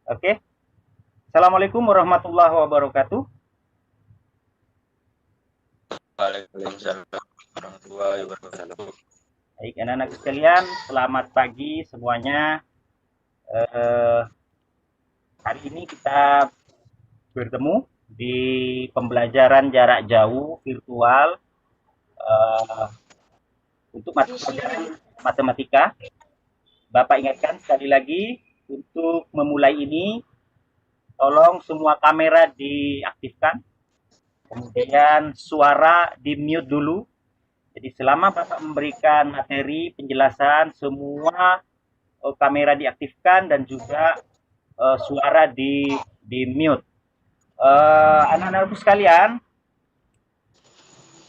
Oke. Assalamualaikum warahmatullahi wabarakatuh. Waalaikumsalam warahmatullahi wabarakatuh. Baik, anak-anak sekalian, selamat pagi semuanya. Eh, Hari ini kita bertemu di pembelajaran jarak jauh virtual eh, untuk mata pelajaran matematika. Bapak ingatkan sekali lagi untuk memulai ini, tolong semua kamera diaktifkan, kemudian suara di mute dulu. Jadi selama Bapak memberikan materi penjelasan, semua kamera diaktifkan dan juga suara di mute. Anak-anakku sekalian,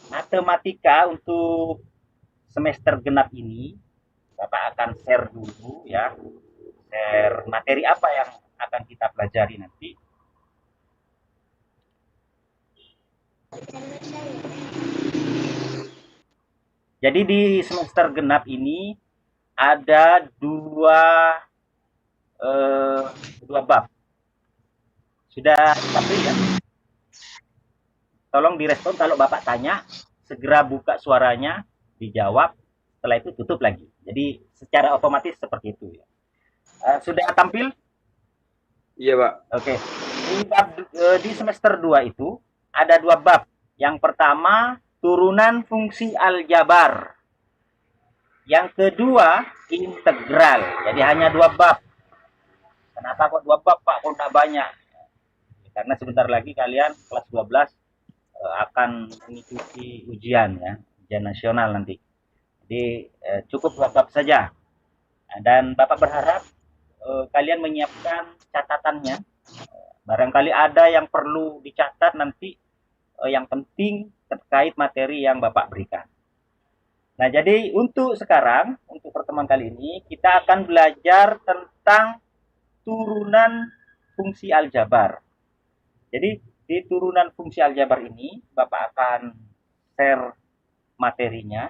matematika untuk semester genap ini Bapak akan share dulu ya, share materi apa yang akan kita pelajari nanti. Jadi di semester genap ini ada eh, dua bab. Sudah sampai ya? Tolong direspon kalau Bapak tanya, segera buka suaranya, dijawab, setelah itu tutup lagi. Jadi secara otomatis seperti itu ya. Sudah tampil? Iya, Pak. Oke. Di semester 2 itu ada dua bab. Yang pertama, turunan fungsi aljabar. Yang kedua, integral. Jadi hanya dua bab. Kenapa kok dua bab, Pak? Kok tidak banyak? Karena sebentar lagi kalian kelas 12 akan mengikuti ujian ya, ujian nasional nanti. Jadi cukup dua bab saja. Dan Bapak berharap kalian menyiapkan catatannya. Barangkali ada yang perlu dicatat nanti, yang penting terkait materi yang Bapak berikan. Nah, jadi untuk sekarang, untuk pertemuan kali ini, kita akan belajar tentang turunan fungsi aljabar. Jadi, di turunan fungsi aljabar ini, Bapak akan share materinya.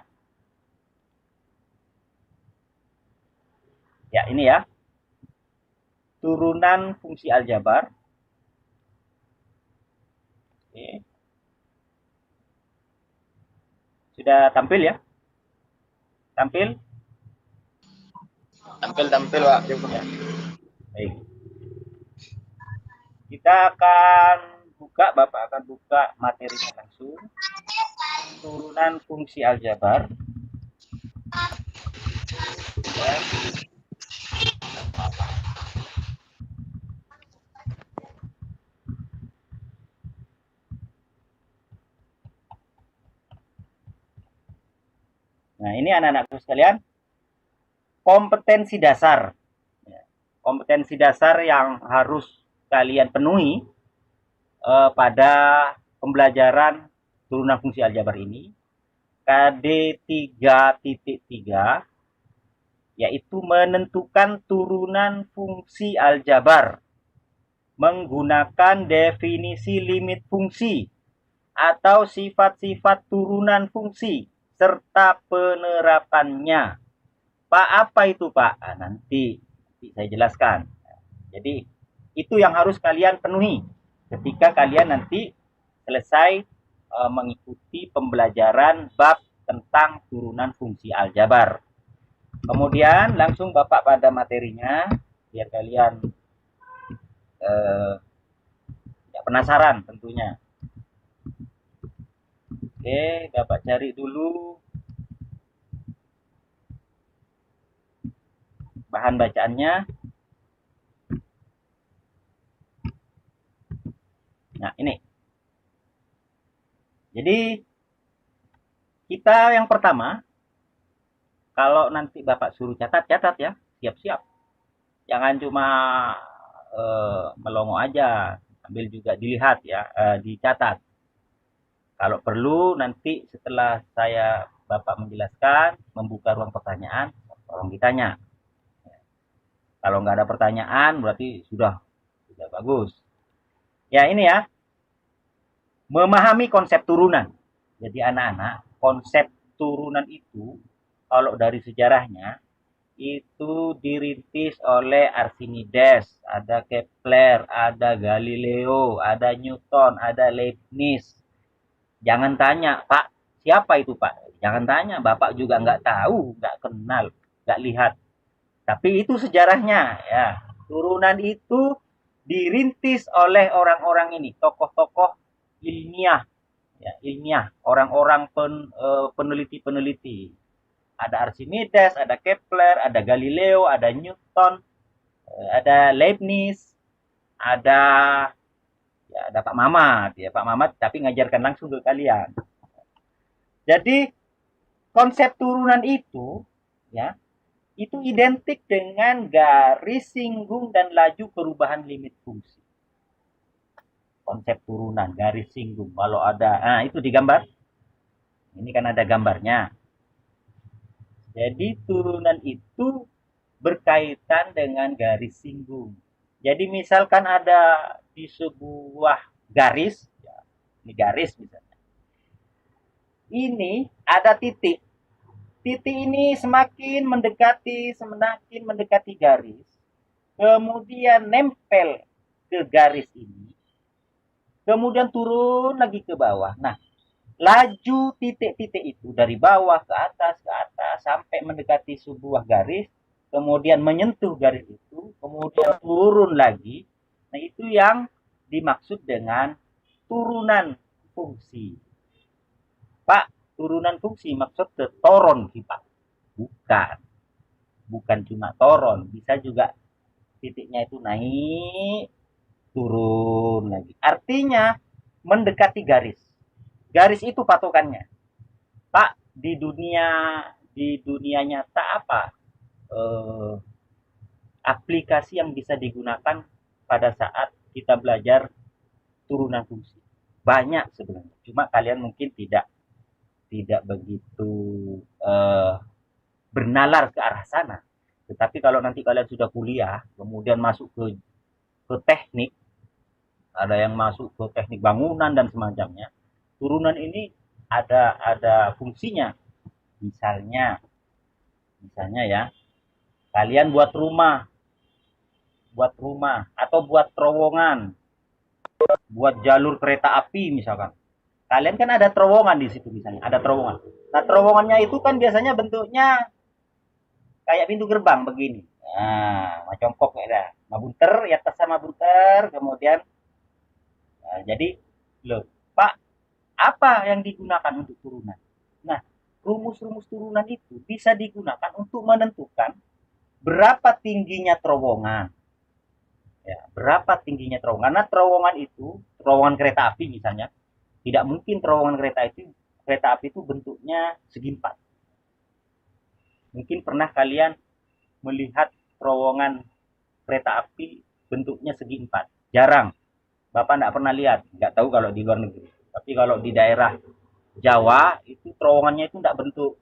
Ya, ini ya. Turunan fungsi aljabar. Oke. Sudah tampil ya? Tampil? Tampil, Pak. Ya. Baik. Kita akan buka, Bapak akan buka materinya langsung. Turunan fungsi aljabar. Ya. Nah, ini anak-anakku sekalian, kompetensi dasar. Ya. Kompetensi dasar yang harus kalian penuhi pada pembelajaran turunan fungsi aljabar ini. KD 3.3 yaitu menentukan turunan fungsi aljabar menggunakan definisi limit fungsi atau sifat-sifat turunan fungsi serta penerapannya. Pak, apa itu Pak? Nanti saya jelaskan. Jadi itu yang harus kalian penuhi ketika kalian nanti selesai mengikuti pembelajaran bab tentang turunan fungsi aljabar. Kemudian langsung Bapak pada materinya biar kalian tidak penasaran tentunya. Oke, Bapak cari dulu bahan bacaannya. Nah, ini. Jadi kita yang pertama, kalau nanti Bapak suruh catat-catat ya, siap-siap. Jangan cuma melongo aja, sambil juga dilihat ya, dicatat. Kalau perlu nanti setelah saya Bapak menjelaskan, membuka ruang pertanyaan, tolong ditanya. Kalau nggak ada pertanyaan berarti sudah bagus. Ya ini ya, memahami konsep turunan. Jadi anak-anak, konsep turunan itu kalau dari sejarahnya itu dirintis oleh Archimedes, ada Kepler, ada Galileo, ada Newton, ada Leibniz. Jangan tanya, Pak, siapa itu Pak? Jangan tanya, Bapak juga nggak tahu, nggak kenal, nggak lihat. Tapi itu sejarahnya, ya. Turunan itu dirintis oleh orang-orang ini, tokoh-tokoh ilmiah, ya, ilmiah, orang-orang peneliti-peneliti. Ada Archimedes, ada Kepler, ada Galileo, ada Newton, ada Leibniz, ada ya ada Pak Mamat, ya Pak Mamat tapi ngajarkan langsung ke kalian. Jadi konsep turunan itu ya itu identik dengan garis singgung dan laju perubahan limit fungsi. Konsep turunan, garis singgung. Kalau ada, nah itu digambar. Ini kan ada gambarnya. Jadi turunan itu berkaitan dengan garis singgung. Jadi misalkan ada di sebuah garis, ya, ini garis misalnya. Ini ada titik. Titik ini semakin mendekati garis, kemudian nempel ke garis ini, kemudian turun lagi ke bawah. Nah, laju titik-titik itu dari bawah ke atas sampai mendekati sebuah garis, kemudian menyentuh garis itu, kemudian turun lagi. Nah, itu yang dimaksud dengan turunan fungsi. Pak, turunan fungsi maksud ke toron sih, Pak. Bukan. Bukan cuma toron, bisa juga titiknya itu naik, turun lagi. Artinya mendekati garis. Garis itu patokannya. Pak, di dunia nyata apa aplikasi yang bisa digunakan pada saat kita belajar turunan fungsi? Banyak sebenarnya. Cuma kalian mungkin tidak begitu bernalar ke arah sana. Tetapi kalau nanti kalian sudah kuliah, kemudian masuk ke teknik, ada yang masuk ke teknik bangunan dan semacamnya, turunan ini ada fungsinya. Misalnya ya, kalian buat rumah atau buat terowongan, buat jalur kereta api misalkan. Kalian kan ada terowongan di situ misalnya, ada terowongan. Nah, terowongannya itu kan biasanya bentuknya kayak pintu gerbang begini. Nah, macam kok ya. Mabunter, ya atas sama bunter, kemudian jadi loh, Pak, apa yang digunakan untuk turunan? Nah, rumus-rumus turunan itu bisa digunakan untuk menentukan berapa tingginya terowongan. Ya, berapa tingginya terowongan? Karena terowongan itu, terowongan kereta api misalnya, tidak mungkin terowongan kereta api itu bentuknya segi empat. Mungkin pernah kalian melihat terowongan kereta api bentuknya segi empat. Jarang. Bapak nggak pernah lihat. Nggak tahu kalau di luar negeri. Tapi kalau di daerah Jawa, itu terowongannya itu nggak bentuk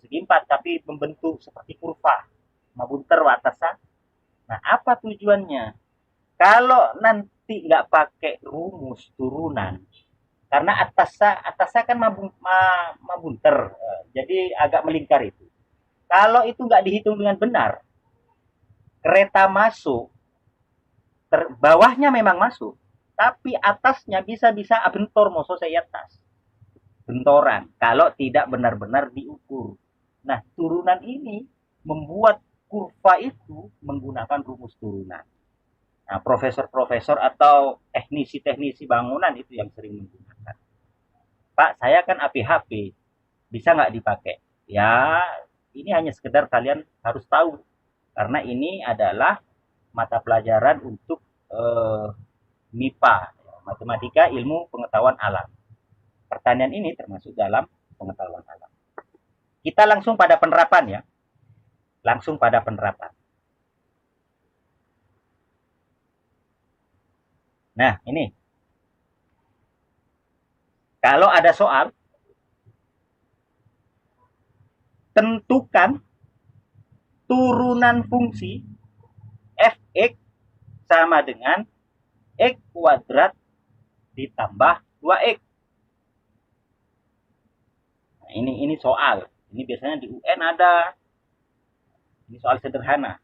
segi empat, tapi membentuk seperti kurva. Mabunter atasan. Nah, apa tujuannya? Kalau nanti nggak pakai rumus turunan, karena atasnya kan mabunter, jadi agak melingkar itu. Kalau itu nggak dihitung dengan benar, kereta masuk, bawahnya memang masuk, tapi atasnya bisa-bisa bentor mau selesai atas. Bentoran, kalau tidak benar-benar diukur. Nah, turunan ini membuat kurva itu menggunakan rumus turunan. Nah, profesor-profesor atau teknisi-teknisi bangunan itu yang sering menggunakan. Pak, saya kan APHP, bisa nggak dipakai? Ya, ini hanya sekedar kalian harus tahu. Karena ini adalah mata pelajaran untuk MIPA, Matematika Ilmu Pengetahuan Alam. Pertanian ini termasuk dalam pengetahuan alam. Kita langsung pada penerapan ya. Langsung pada penerapan. Nah, ini. Kalau ada soal, tentukan turunan fungsi fx sama dengan x kuadrat ditambah 2x. Nah, ini soal. Ini biasanya di UN ada. Ini soal sederhana.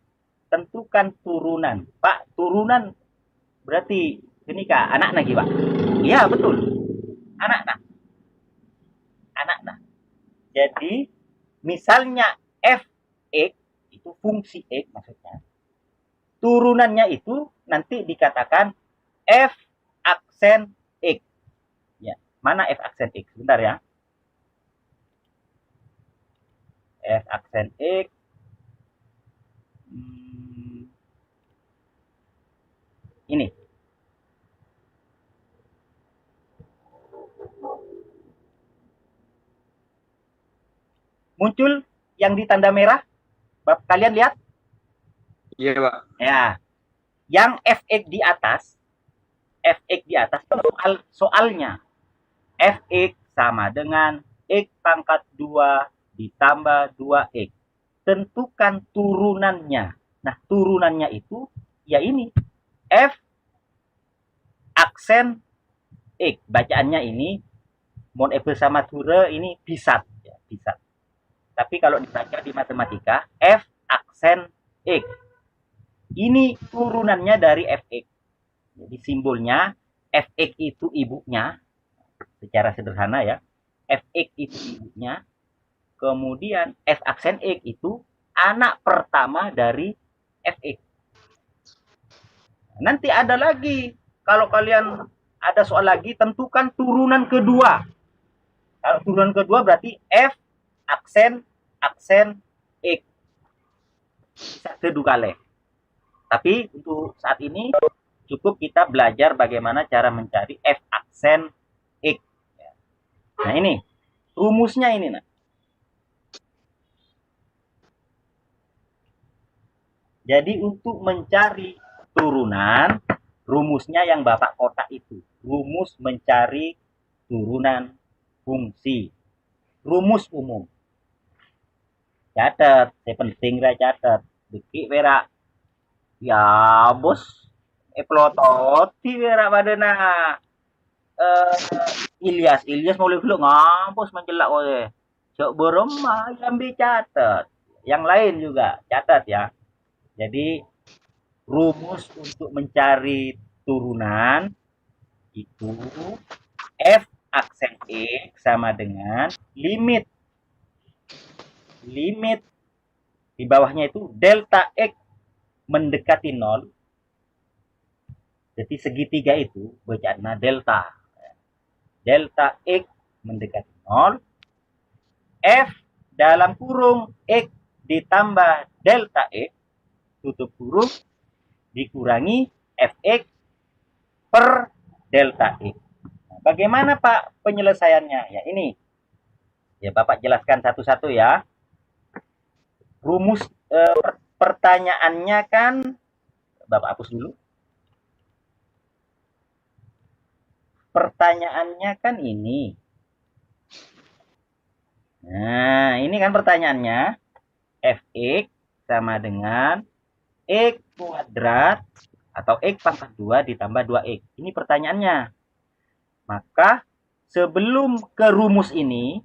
Tentukan turunan. Pak, turunan berarti ini kak anak lagi pak? Iya betul. Anak nah. Anak nah. Jadi misalnya f(x) itu fungsi x maksudnya. Turunannya itu nanti dikatakan f aksen x. Ya, mana f aksen x? Bentar ya. F aksen x. Ini. Muncul yang di tanda merah. Kalian lihat? Iya, Pak. Ya. Yang fx di atas, fx di atas soalnya. Fx sama dengan x pangkat 2 ditambah 2x. Tentukan turunannya. Nah, turunannya itu ya ini. F aksen x. Bacaannya ini mon sama ture ini bisat. Ya, bisat. Tapi kalau dibaca di matematika, F aksen x. Ini turunannya dari fx. Jadi simbolnya fx itu ibunya. Secara sederhana ya. Fx itu ibunya. Kemudian f aksen x itu anak pertama dari fx. Nanti ada lagi. Kalau kalian ada soal lagi, tentukan turunan kedua. Kalau turunan kedua berarti f aksen x. Bisa kedua kali. Tapi untuk saat ini cukup kita belajar bagaimana cara mencari f aksen x. Nah ini rumusnya ini. Nah. Jadi untuk mencari turunan, rumusnya yang Bapak kotak itu. Rumus mencari turunan fungsi. Rumus umum. Catat, saya penting lah catat. Dikit berak. Ya bos, pelototi berak badana. Ilyas mulai dulu ngampus menjelak oleh. Cok beremah ambil catat. Yang lain juga catat ya. Jadi rumus untuk mencari turunan itu f aksen x sama dengan limit di bawahnya itu delta x mendekati 0. Jadi segitiga itu bacaannya delta. Delta x mendekati 0. F dalam kurung x ditambah delta x tutup kurung dikurangi fx per delta x. Nah, bagaimana Pak penyelesaiannya? Ya ini. Ya Bapak jelaskan satu-satu ya. Rumus pertanyaannya kan Bapak hapus dulu. Pertanyaannya kan ini. Nah, ini kan pertanyaannya. Fx sama dengan x kuadrat atau x pangkat 2 ditambah 2x. Ini pertanyaannya. Maka sebelum ke rumus ini,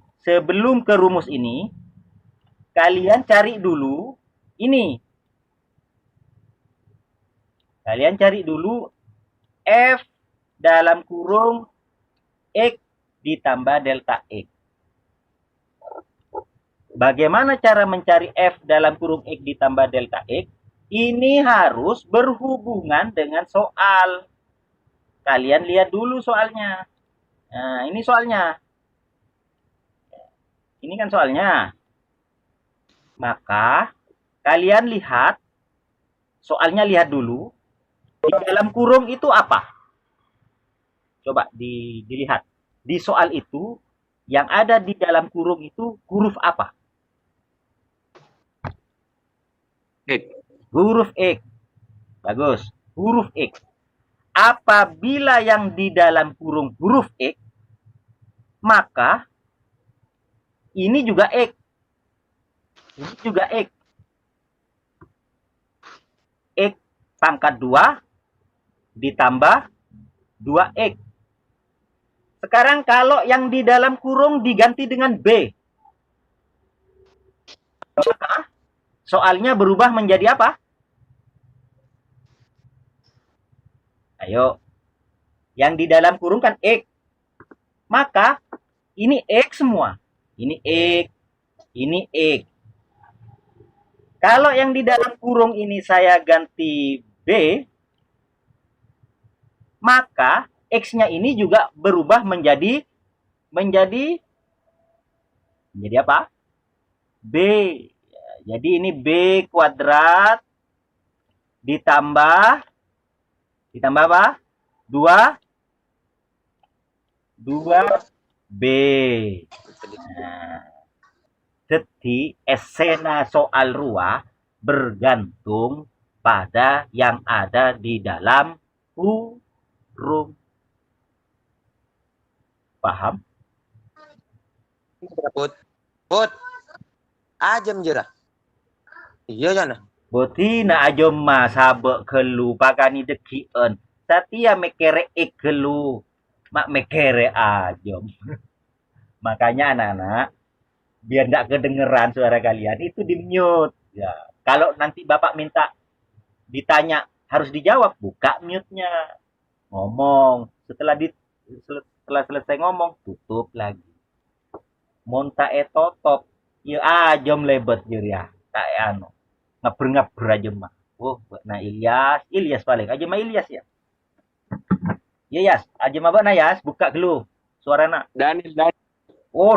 kalian cari dulu ini. Kalian cari dulu f dalam kurung x ditambah delta x. Bagaimana cara mencari f dalam kurung x ditambah delta x? Ini harus berhubungan dengan soal. Kalian lihat dulu soalnya. Nah, ini soalnya. Ini kan soalnya. Maka kalian lihat soalnya, lihat dulu di dalam kurung itu apa. Coba dilihat di soal itu yang ada di dalam kurung itu huruf apa? X. Huruf X. Bagus, huruf X. Apabila yang di dalam kurung huruf X, maka ini juga X. Ini juga X. X pangkat 2 ditambah 2x. Sekarang kalau yang di dalam kurung diganti dengan B, maka soalnya berubah menjadi apa? Ayo. Yang di dalam kurung kan X. Maka ini X semua. Ini X. Ini X. Kalau yang di dalam kurung ini saya ganti B, maka X-nya ini juga berubah menjadi apa? B. Jadi ini B kuadrat ditambah apa? 2B. Nah, jadi esena soal ruah bergantung pada yang ada di dalam kurung. Paham? Put. Ajam jera. Iya jana. Botina ajom ma sabe kelu pakani dekien. Satia mekere kelu. Mak mekere ajom. Makanya anak-anak, biar nggak kedengeran suara kalian, itu di mute. Ya. Kalau nanti Bapak minta ditanya, harus dijawab, buka mute-nya. Ngomong. Setelah selesai ngomong, tutup lagi. Monta totop. Ya ajom lebet ya. Tak anu. Ngeber aja mah. Oh, nah Ilyas paling. Aja mah Ilyas ya. Iya Yas, aja mah na Yas, buka dulu suarana. Daniel. Oh,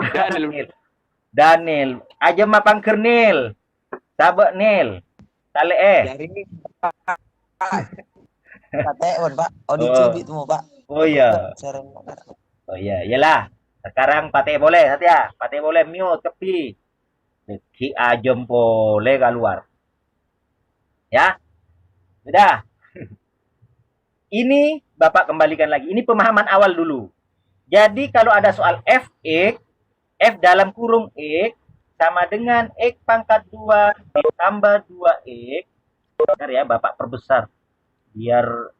Daniel. Aja mah pangker Nil. Sabak Nil. Tale Dari ini Pak Teon, Pak. Oh. Dicubit mau, Pak. Oh iya. Oh iya, iyalah. Sekarang Pate boleh, ya. Pate boleh mute kepi. Ki ajem boleh keluar. Ya. Sudah. Ini Bapak kembalikan lagi. Ini pemahaman awal dulu. Jadi kalau ada soal Fx, F dalam kurung X sama dengan X pangkat 2 ditambah 2X. Bentar ya, Bapak perbesar. Biar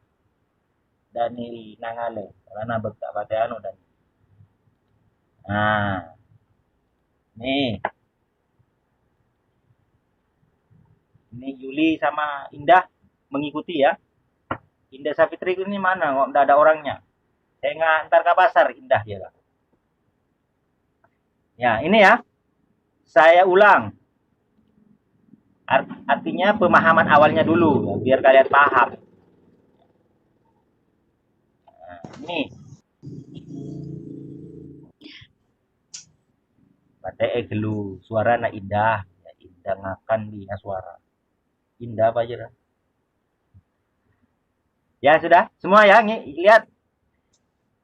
Dani nangale. Karena betak pada anu dan. Nah. Nih. Ini Yuli sama Indah mengikuti ya. Indah Safitri ini mana? Kok enggak ada orangnya? Saya ngantar ke pasar Indah ya. Ya, ini ya. Saya ulang. Artinya pemahaman awalnya dulu ya, biar kalian paham. Nah, ini. Katanya gelu suara na Indah. Ya, Indah ngakan di suara. Indah apa aja. Ya sudah, semua ya, lihat.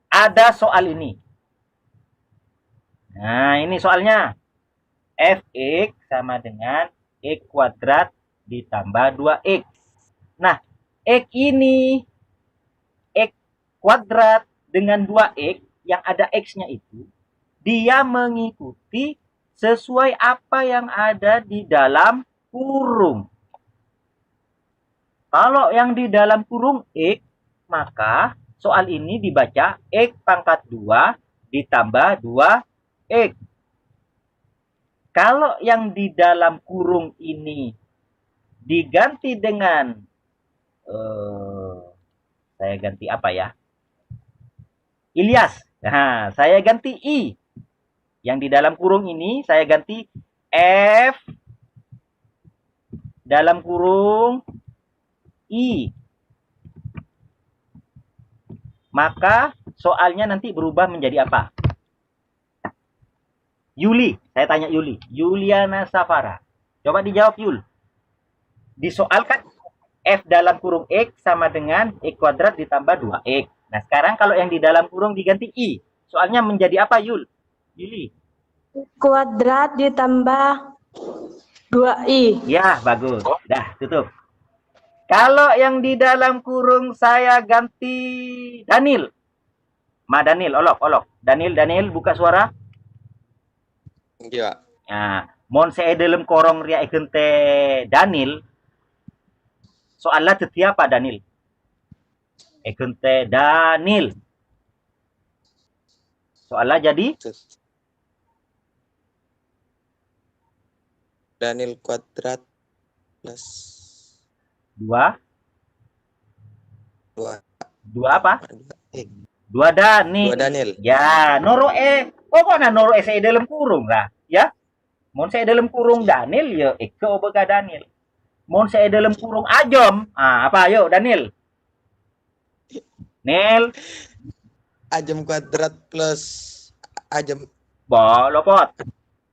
Ada soal ini. Nah, ini soalnya. Fx sama dengan X kuadrat ditambah 2X. Nah, X ini, X kuadrat dengan 2X, yang ada X-nya itu, dia mengikuti sesuai apa yang ada di dalam kurung. Kalau yang di dalam kurung X, maka soal ini dibaca X pangkat 2 ditambah 2X. Kalau yang di dalam kurung ini diganti dengan saya ganti apa ya? Ilyas. Nah, saya ganti I. Yang di dalam kurung ini saya ganti F dalam kurung I. Maka soalnya nanti berubah menjadi apa? Yuli, saya tanya Yuli. Yuliana Safara. Coba dijawab Yul. Disoalkan F dalam kurung X sama dengan X kuadrat ditambah 2X. Nah sekarang kalau yang di dalam kurung diganti I. Soalnya menjadi apa Yul? Yuli. Kuadrat ditambah 2I. Ya bagus. Dah tutup. Kalau yang di dalam kurung saya ganti Daniel. Ma Daniel, olok. Daniel buka suara. Iya. Nah, mon saya dalam korong ria ikente Daniel. Soalnya teti apa Daniel? Ikente Daniel. Soalnya jadi Daniel kuadrat plus 2. 2 2 apa? 2 2 Daniel. Daniel. Ya, noro pokoknya noro saya dalam kurung lah, ya. Mon saya dalam kurung Daniel ya Eke obega Daniel. Mon saya dalam kurung Ajom. Apa ayo Daniel? Nel, Ajam kuadrat plus Ajam lopot.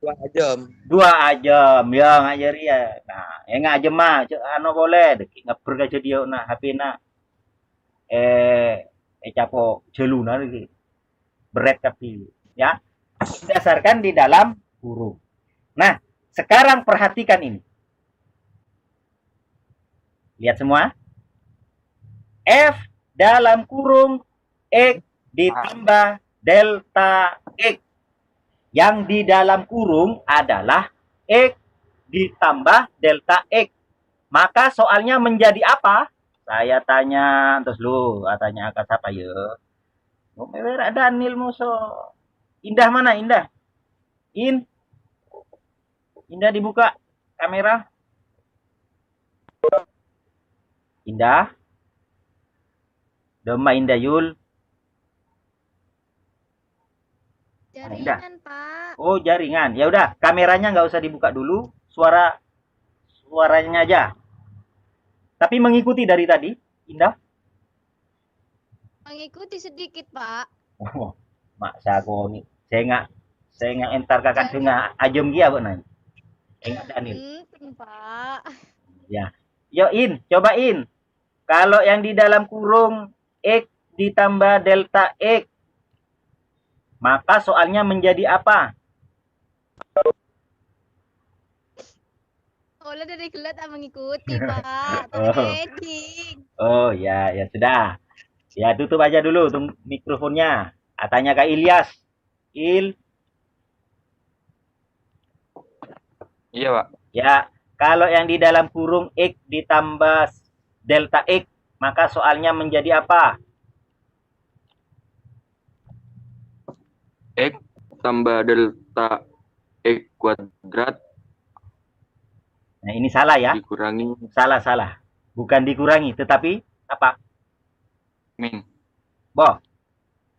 2 Ajam. 2 Ajom ya ngajari ya. Nah, ngajem mah boleh deki ngeber aja dia nah HP na. Capo jeluna lagi. Beret tapi ya. Didasarkan di dalam kurung. Nah, sekarang perhatikan ini. Lihat semua. F dalam kurung X ditambah delta X. Yang di dalam kurung adalah X ditambah delta X. Maka soalnya menjadi apa? Saya tanya, terus lu tanya ke siapa ya? Ada Daniel muso. Indah mana Indah? Indah dibuka kamera. Indah. Doma Indah Yul. Jaringan, Pak. Oh, jaringan. Ya udah, kameranya nggak usah dibuka dulu. Suaranya aja. Tapi mengikuti dari tadi, Indah. Mengikuti sedikit, Pak. Oh, mak sago nih. Saya nggak entar kakak dengar ajom dia benar. Enggak Daniel. Pak. Ya. Yo cobain. Kalau yang di dalam kurung X ditambah delta X, maka soalnya menjadi apa? Olah dari kelat mengikuti, Pak. Trading. Oh ya sudah. Ya tutup aja dulu mikrofonnya. Tanya Kak Ilyas. Iya, Pak. Ya, kalau yang di dalam kurung X ditambah delta X, maka soalnya menjadi apa? X tambah delta X kuadrat Nah, ini salah ya. dikurangi Salah. Bukan dikurangi, tetapi apa? min.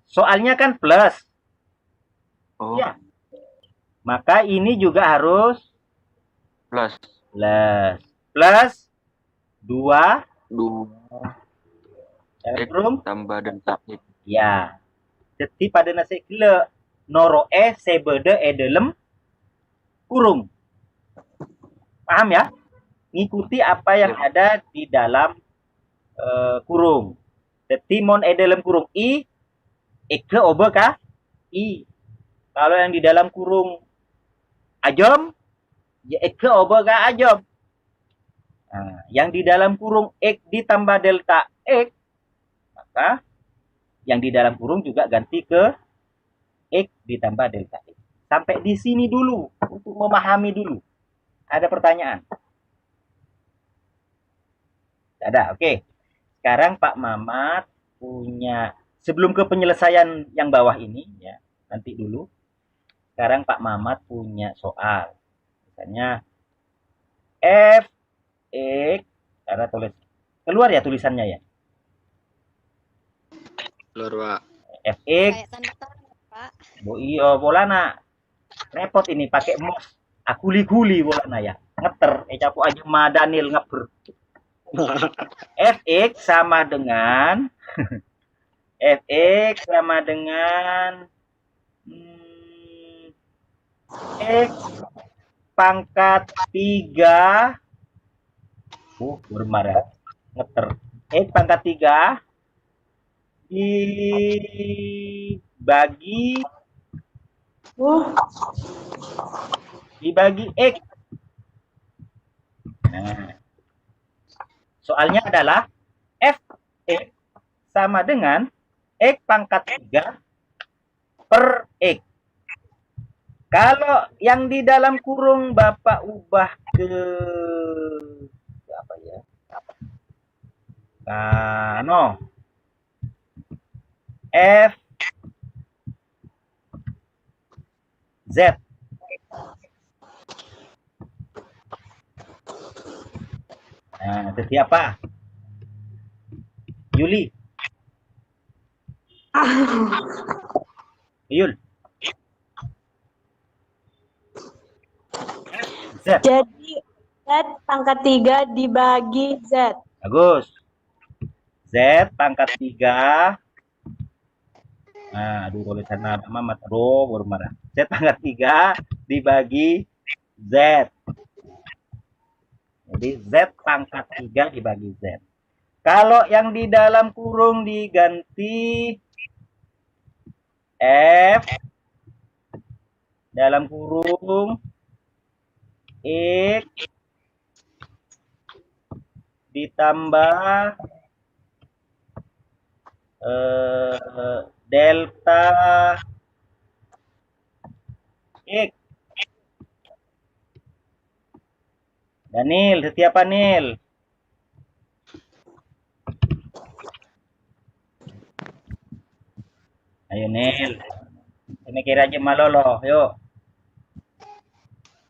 Soalnya kan plus. Oh, Ya. Maka ini juga harus plus. Plus 2 X kurung. tambah delta X. Ya. Jadi pada nasi kele noro sebede dalam kurung. Paham ya? Ngikuti apa yang ada di dalam kurung. Jadi mon dalam kurung I ke obe kah? I. Kalau yang di dalam kurung ajom, ya ke obe kah ajom. Nah, yang di dalam kurung X ditambah delta X, maka yang di dalam kurung juga ganti ke X ditambah delta X. Sampai di sini dulu, untuk memahami dulu. Ada pertanyaan? Ada, oke. Sekarang Pak Mamat punya, sebelum ke penyelesaian yang bawah ini, ya nanti dulu. Sekarang Pak Mamat punya soal. Misalnya, F, X, karena tulis, keluar ya tulisannya ya? Keluar, Pak. F, X, Kayak tanda tanya, Pak. bola nak. Repot ini pakai mouse. Guli bolana ya. Ngeter. Capu aja ma Daniel ngeber. Fx sama dengan Fx sama dengan X pangkat 3 bermarah ngeter X pangkat 3 dibagi X. Nah, soalnya adalah Fx sama dengan X pangkat 3 per X. Kalau yang di dalam kurung Bapak ubah ke apa ya? F Z. Nah, detik apa? Yuli, Yul, Z. Jadi Z pangkat 3 dibagi Z. Bagus. Z pangkat 3. Nah, aduh kalau sana Mamat, aduh baru marah. Z pangkat 3 dibagi Z. Jadi Z pangkat 3 dibagi Z. Kalau yang di dalam kurung diganti F dalam kurung X ditambah delta X. Daniel, setiap apa Nil? Ayo Nil. Ini kira aja malolo, yuk.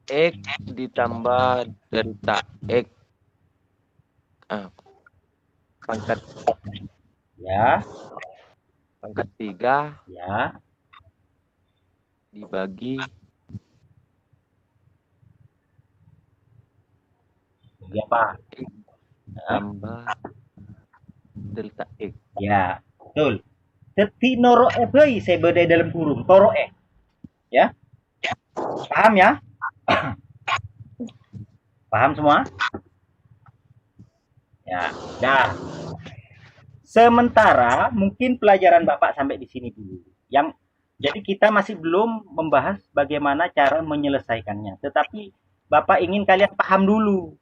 X ditambah delta X. Pangkat Ya, 3 ya. dibagi Bagi apa? tambah delta X. Ya, betul. Teti noro e saya bedai dalam kurung, toro e. Ya. Paham ya? Paham semua? Ya, dah. Sementara mungkin pelajaran Bapak sampai di sini dulu. Jadi kita masih belum membahas bagaimana cara menyelesaikannya. Tetapi Bapak ingin kalian paham dulu.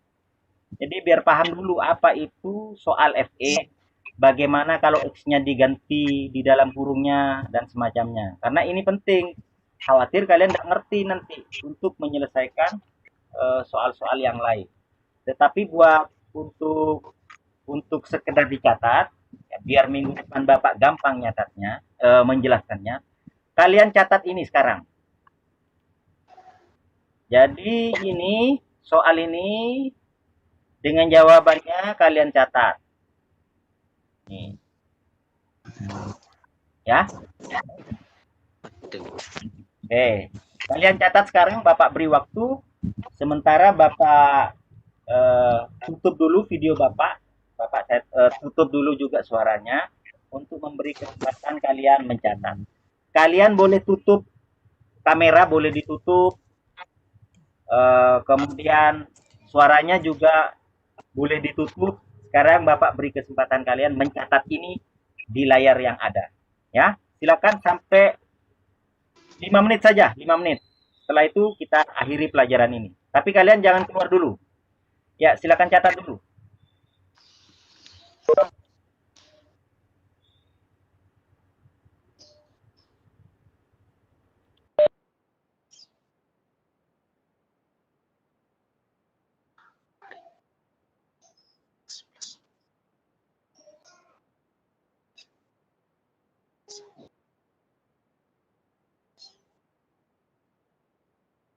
Jadi biar paham dulu apa itu soal FE, bagaimana kalau X-nya diganti di dalam kurungnya dan semacamnya. Karena ini penting. Khawatir kalian nggak ngerti nanti untuk menyelesaikan soal-soal yang lain. Tetapi buat untuk sekedar dicatat, ya, biar minggu depan Bapak gampang nyatatnya, menjelaskannya. Kalian catat ini sekarang. Jadi ini soal ini dengan jawabannya kalian catat. Nih. Ya. Oke. Kalian catat sekarang, Bapak beri waktu. Sementara Bapak tutup dulu video Bapak. Bapak tutup dulu juga suaranya untuk memberi kesempatan kalian mencatat. Kalian boleh tutup kamera, boleh ditutup. Kemudian suaranya juga boleh ditutup. Sekarang Bapak beri kesempatan kalian mencatat ini di layar yang ada. Ya, silakan sampai 5 menit saja, 5 menit. Setelah itu kita akhiri pelajaran ini. Tapi kalian jangan keluar dulu. Ya, silakan catat dulu.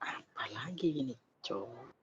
Apa lagi ini, cowok?